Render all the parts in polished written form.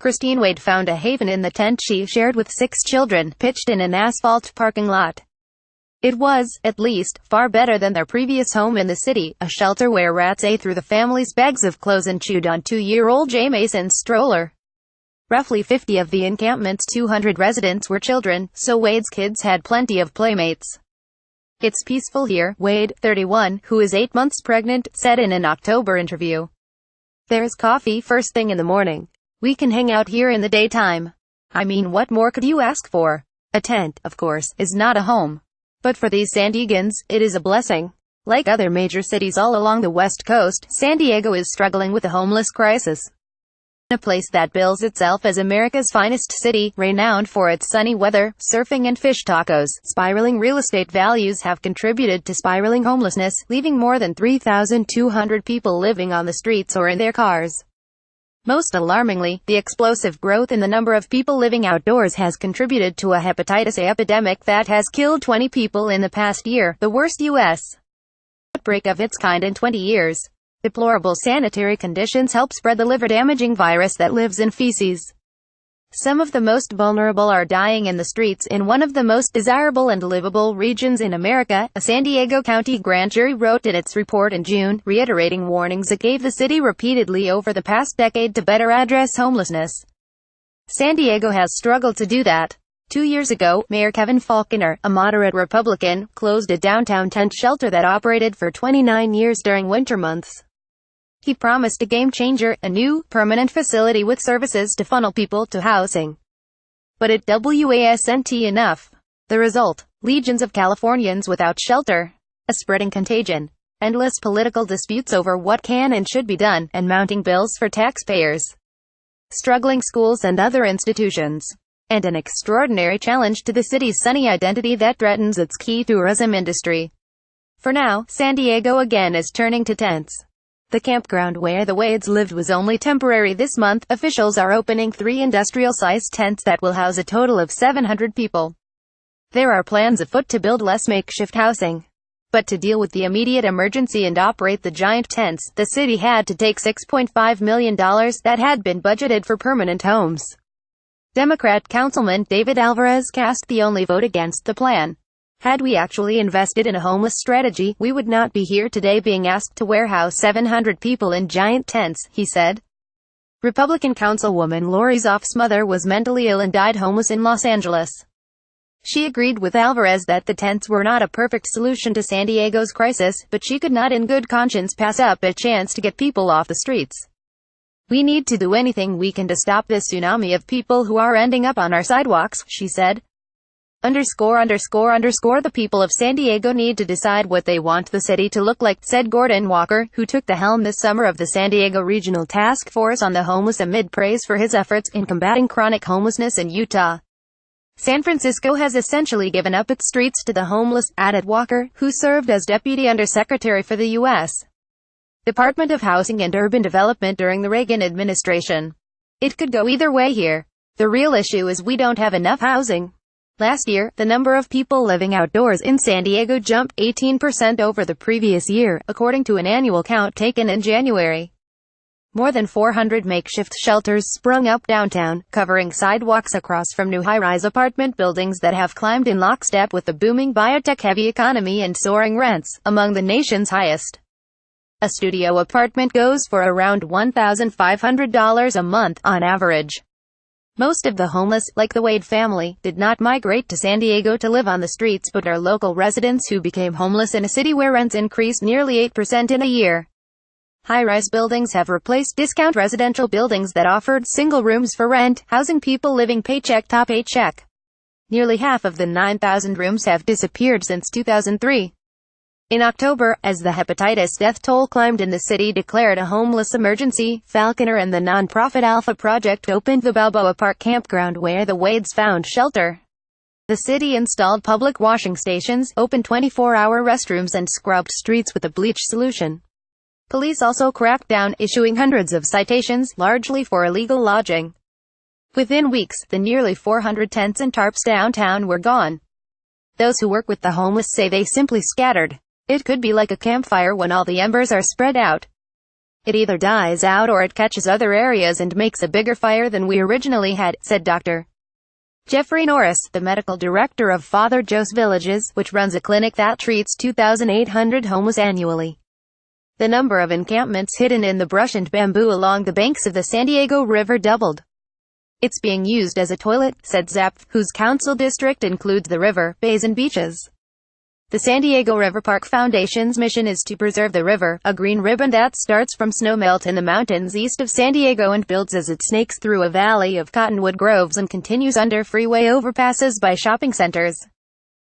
Christine Wade found a haven in the tent she shared with 6 children, pitched in an asphalt parking lot. It was, at least, far better than their previous home in the city, a shelter where rats ate through the family's bags of clothes and chewed on 2-year-old Jaymasons' stroller. Roughly 50 of the encampment's 200 residents were children, so Wade's kids had plenty of playmates. "It's peaceful here," Wade, 31, who is 8 months pregnant, said in an October interview. "There's coffee first thing in the morning. We can hang out here in the daytime. I mean, what more could you ask for? A tent, of course, is not a home. But for these San Diegans, it is a blessing." Like other major cities all along the West Coast, San Diego is struggling with a homeless crisis. A place that bills itself as America's finest city, renowned for its sunny weather, surfing and fish tacos, spiraling real estate values have contributed to spiraling homelessness, leaving more than 3,200 people living on the streets or in their cars. Most alarmingly, the explosive growth in the number of people living outdoors has contributed to a hepatitis A epidemic that has killed 20 people in the past year, the worst U.S. outbreak of its kind in 20 years. Deplorable sanitary conditions help spread the liver-damaging virus that lives in feces. Some of the most vulnerable are dying in the streets in one of the most desirable and livable regions in America, a San Diego County grand jury wrote in its report in June, reiterating warnings it gave the city repeatedly over the past decade to better address homelessness. San Diego has struggled to do that. 2 years ago, Mayor Kevin Faulconer, a moderate Republican, closed a downtown tent shelter that operated for 29 years during winter months. He promised a game-changer, a new, permanent facility with services to funnel people to housing. But it wasn't enough. The result? Legions of Californians without shelter. A spreading contagion. Endless political disputes over what can and should be done, and mounting bills for taxpayers. Struggling schools and other institutions. And an extraordinary challenge to the city's sunny identity that threatens its key tourism industry. For now, San Diego again is turning to tents. The campground where the Wades lived was only temporary this month. Officials are opening 3 industrial-sized tents that will house a total of 700 people. There are plans afoot to build less makeshift housing. But to deal with the immediate emergency and operate the giant tents, the city had to take $6.5 million that had been budgeted for permanent homes. Democrat Councilman David Alvarez cast the only vote against the plan. "Had we actually invested in a homeless strategy, we would not be here today being asked to warehouse 700 people in giant tents," he said. Republican Councilwoman Lori Zoff's mother was mentally ill and died homeless in Los Angeles. She agreed with Alvarez that the tents were not a perfect solution to San Diego's crisis, but she could not in good conscience pass up a chance to get people off the streets. "We need to do anything we can to stop this tsunami of people who are ending up on our sidewalks," she said. The people of San Diego need to decide what they want the city to look like, said Gordon Walker, who took the helm this summer of the San Diego Regional Task Force on the Homeless amid praise for his efforts in combating chronic homelessness in Utah. "San Francisco has essentially given up its streets to the homeless," added Walker, who served as Deputy Undersecretary for the U.S. Department of Housing and Urban Development during the Reagan administration. "It could go either way here. The real issue is we don't have enough housing." Last year, the number of people living outdoors in San Diego jumped 18% over the previous year, according to an annual count taken in January. More than 400 makeshift shelters sprung up downtown, covering sidewalks across from new high-rise apartment buildings that have climbed in lockstep with the booming biotech-heavy economy and soaring rents, among the nation's highest. A studio apartment goes for around $1,500 a month, on average. Most of the homeless, like the Wade family, did not migrate to San Diego to live on the streets but are local residents who became homeless in a city where rents increased nearly 8% in a year. High-rise buildings have replaced discount residential buildings that offered single rooms for rent, housing people living paycheck to paycheck. Nearly half of the 9,000 rooms have disappeared since 2003. In October, as the hepatitis death toll climbed and the city declared a homeless emergency, Faulconer and the nonprofit Alpha Project opened the Balboa Park campground where the Wades found shelter. The city installed public washing stations, opened 24-hour restrooms and scrubbed streets with a bleach solution. Police also cracked down, issuing hundreds of citations, largely for illegal lodging. Within weeks, the nearly 400 tents and tarps downtown were gone. Those who work with the homeless say they simply scattered. It could be like a campfire when all the embers are spread out. It either dies out or it catches other areas and makes a bigger fire than we originally had, said Dr. Jeffrey Norris, the medical director of Father Joe's Villages, which runs a clinic that treats 2,800 homeless annually. The number of encampments hidden in the brush and bamboo along the banks of the San Diego River doubled. It's being used as a toilet, said Zapf, whose council district includes the river, bays and beaches. The San Diego River Park Foundation's mission is to preserve the river, a green ribbon that starts from snowmelt in the mountains east of San Diego and builds as it snakes through a valley of cottonwood groves and continues under freeway overpasses by shopping centers.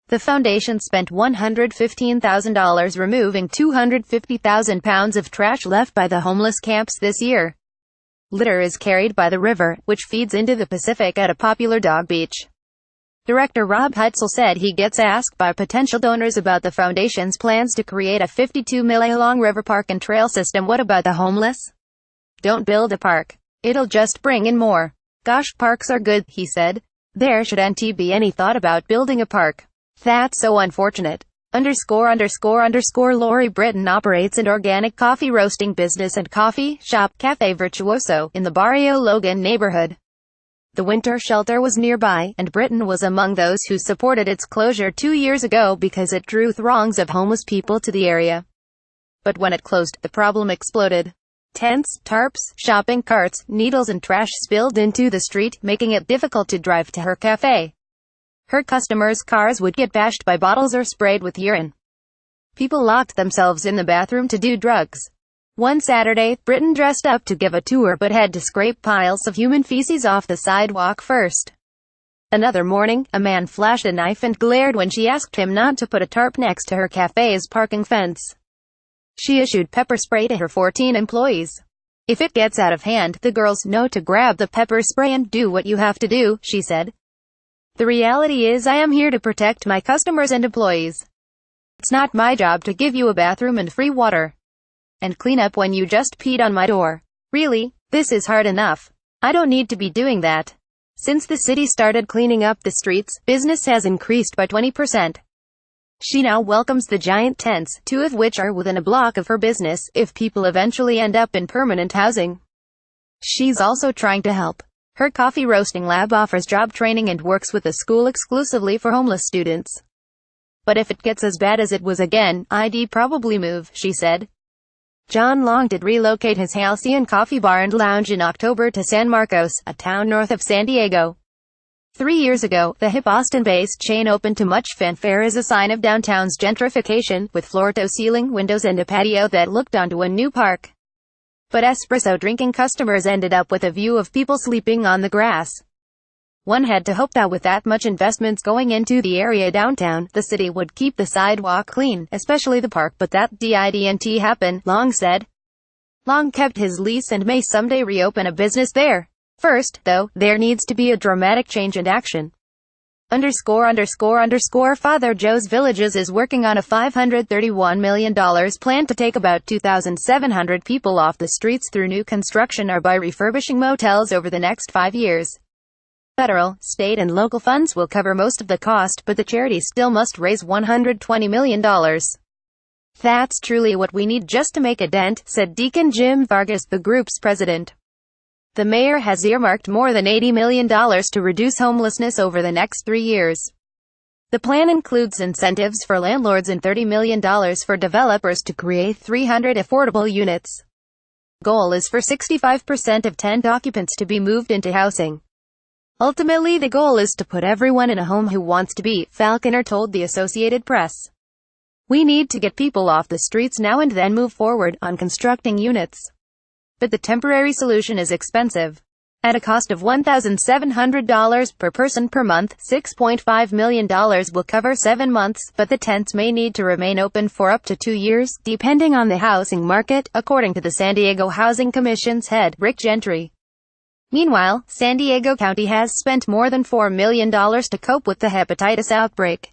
The foundation spent $115,000 removing 250,000 pounds of trash left by the homeless camps this year. Litter is carried by the river, which feeds into the Pacific at a popular dog beach. Director Rob Heitzel said he gets asked by potential donors about the foundation's plans to create a 52-mile-long river park and trail system. What about the homeless? Don't build a park. It'll just bring in more. Gosh, parks are good, he said. There shouldn't be any thought about building a park. That's so unfortunate. Lori Britton operates an organic coffee roasting business and coffee shop, Cafe Virtuoso, in the Barrio Logan neighborhood. The winter shelter was nearby, and Britton was among those who supported its closure 2 years ago because it drew throngs of homeless people to the area. But when it closed, the problem exploded. Tents, tarps, shopping carts, needles and trash spilled into the street, making it difficult to drive to her cafe. Her customers' cars would get bashed by bottles or sprayed with urine. People locked themselves in the bathroom to do drugs. One Saturday, Britton dressed up to give a tour but had to scrape piles of human feces off the sidewalk first. Another morning, a man flashed a knife and glared when she asked him not to put a tarp next to her cafe's parking fence. She issued pepper spray to her 14 employees. If it gets out of hand, the girls know to grab the pepper spray and do what you have to do, she said. The reality is I am here to protect my customers and employees. It's not my job to give you a bathroom and free water. And clean up when you just peed on my door. Really, this is hard enough. I don't need to be doing that. Since the city started cleaning up the streets, business has increased by 20%. She now welcomes the giant tents, 2 of which are within a block of her business, if people eventually end up in permanent housing. She's also trying to help. Her coffee roasting lab offers job training and works with a school exclusively for homeless students. But if it gets as bad as it was again, I'd probably move, she said. John Long did relocate his Halcyon Coffee Bar and Lounge in October to San Marcos, a town north of San Diego. 3 years ago, the hip Austin-based chain opened to much fanfare as a sign of downtown's gentrification, with floor-to-ceiling windows and a patio that looked onto a new park. But espresso-drinking customers ended up with a view of people sleeping on the grass. One had to hope that with that much investments going into the area downtown, the city would keep the sidewalk clean, especially the park, but that didn't happen, Long said. Long kept his lease and may someday reopen a business there. First, though, there needs to be a dramatic change and action. Father Joe's Villages is working on a $531 million plan to take about 2,700 people off the streets through new construction or by refurbishing motels over the next 5 years. Federal, state and local funds will cover most of the cost, but the charity still must raise $120 million. That's truly what we need just to make a dent, said Deacon Jim Vargas, the group's president. The mayor has earmarked more than $80 million to reduce homelessness over the next 3 years. The plan includes incentives for landlords and $30 million for developers to create 300 affordable units. Goal is for 65% of tent occupants to be moved into housing. Ultimately, the goal is to put everyone in a home who wants to be, Falconer told the Associated Press. We need to get people off the streets now and then move forward on constructing units. But the temporary solution is expensive. At a cost of $1,700 per person per month, $6.5 million will cover 7 months, but the tents may need to remain open for up to 2 years, depending on the housing market, according to the San Diego Housing Commission's head, Rick Gentry. Meanwhile, San Diego County has spent more than $4 million to cope with the hepatitis outbreak.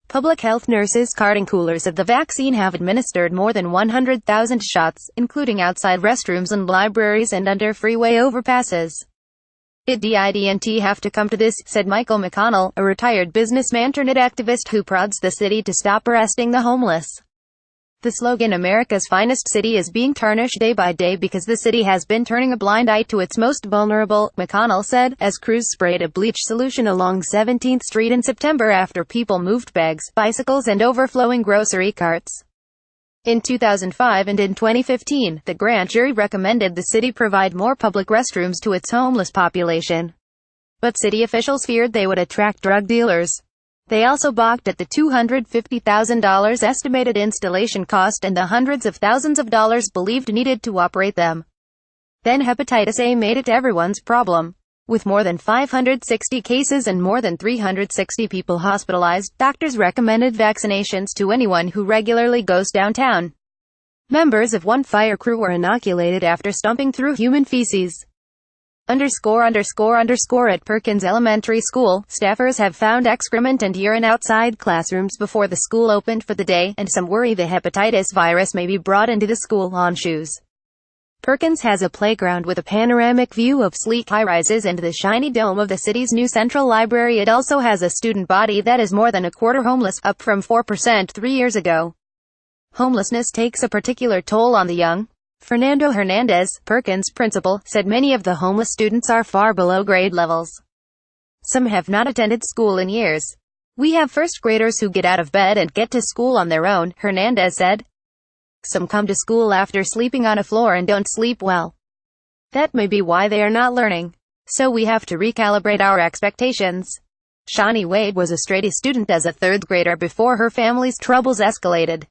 Public health nurses carting coolers of the vaccine have administered more than 100,000 shots, including outside restrooms and libraries and under freeway overpasses. It didn't have to come to this, said Michael McConnell, a retired businessman turned activist who prods the city to stop arresting the homeless. The slogan "America's finest city" is being tarnished day by day because the city has been turning a blind eye to its most vulnerable, McConnell said, as crews sprayed a bleach solution along 17th Street in September after people moved bags, bicycles and overflowing grocery carts. In 2005 and in 2015, the grand jury recommended the city provide more public restrooms to its homeless population. But city officials feared they would attract drug dealers. They also balked at the $250,000 estimated installation cost and the hundreds of thousands of dollars believed needed to operate them. Then hepatitis A made it everyone's problem. With more than 560 cases and more than 360 people hospitalized, doctors recommended vaccinations to anyone who regularly goes downtown. Members of one fire crew were inoculated after stomping through human feces. At Perkins Elementary School, staffers have found excrement and urine outside classrooms before the school opened for the day, and some worry the hepatitis virus may be brought into the school on shoes. Perkins has a playground with a panoramic view of sleek high-rises and the shiny dome of the city's new central library. It also has a student body that is more than a quarter homeless, up from 4% 3 years ago. Homelessness takes a particular toll on the young. Fernando Hernandez, Perkins principal, said many of the homeless students are far below grade levels. Some have not attended school in years. We have first graders who get out of bed and get to school on their own, Hernandez said. Some come to school after sleeping on a floor and don't sleep well. That may be why they are not learning. So we have to recalibrate our expectations. Shawnee Wade was a straight A student as a third grader before her family's troubles escalated.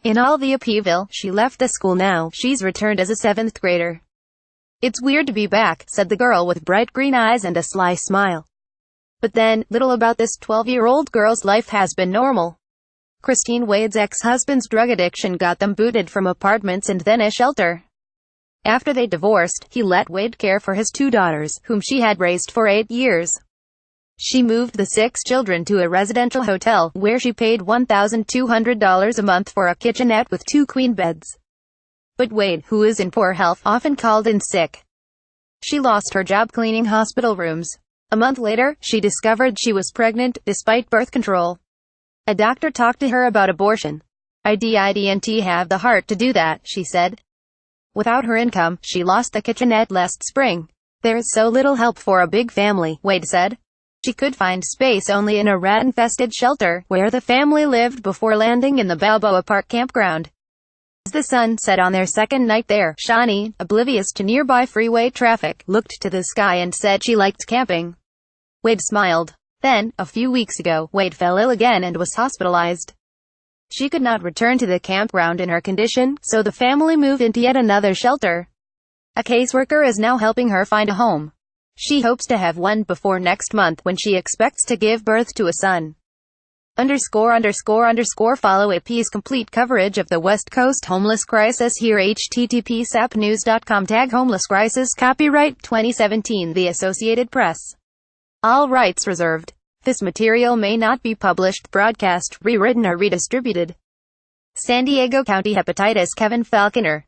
In all the upheaval, she left the school. Now she's returned as a 7th grader. It's weird to be back, said the girl with bright green eyes and a sly smile. But then, little about this 12-year-old girl's life has been normal. Christine Wade's ex-husband's drug addiction got them booted from apartments and then a shelter. After they divorced, he let Wade care for his 2 daughters, whom she had raised for 8 years. She moved the 6 children to a residential hotel, where she paid $1,200 a month for a kitchenette with 2 queen beds. But Wade, who is in poor health, often called in sick. She lost her job cleaning hospital rooms. A month later, she discovered she was pregnant, despite birth control. A doctor talked to her about abortion. I didn't have the heart to do that, she said. Without her income, she lost the kitchenette last spring. There is so little help for a big family, Wade said. She could find space only in a rat-infested shelter, where the family lived before landing in the Balboa Park campground. As the sun set on their second night there, Shawnee, oblivious to nearby freeway traffic, looked to the sky and said she liked camping. Wade smiled. Then, a few weeks ago, Wade fell ill again and was hospitalized. She could not return to the campground in her condition, so the family moved into yet another shelter. A caseworker is now helping her find a home. She hopes to have one before next month, when she expects to give birth to a son. Follow AP's complete coverage of the West Coast homeless crisis here. http://sapnews.com #homeless crisis copyright 2017 The Associated Press. All rights reserved. This material may not be published, broadcast, rewritten or redistributed. San Diego County Hepatitis Kevin Falconer.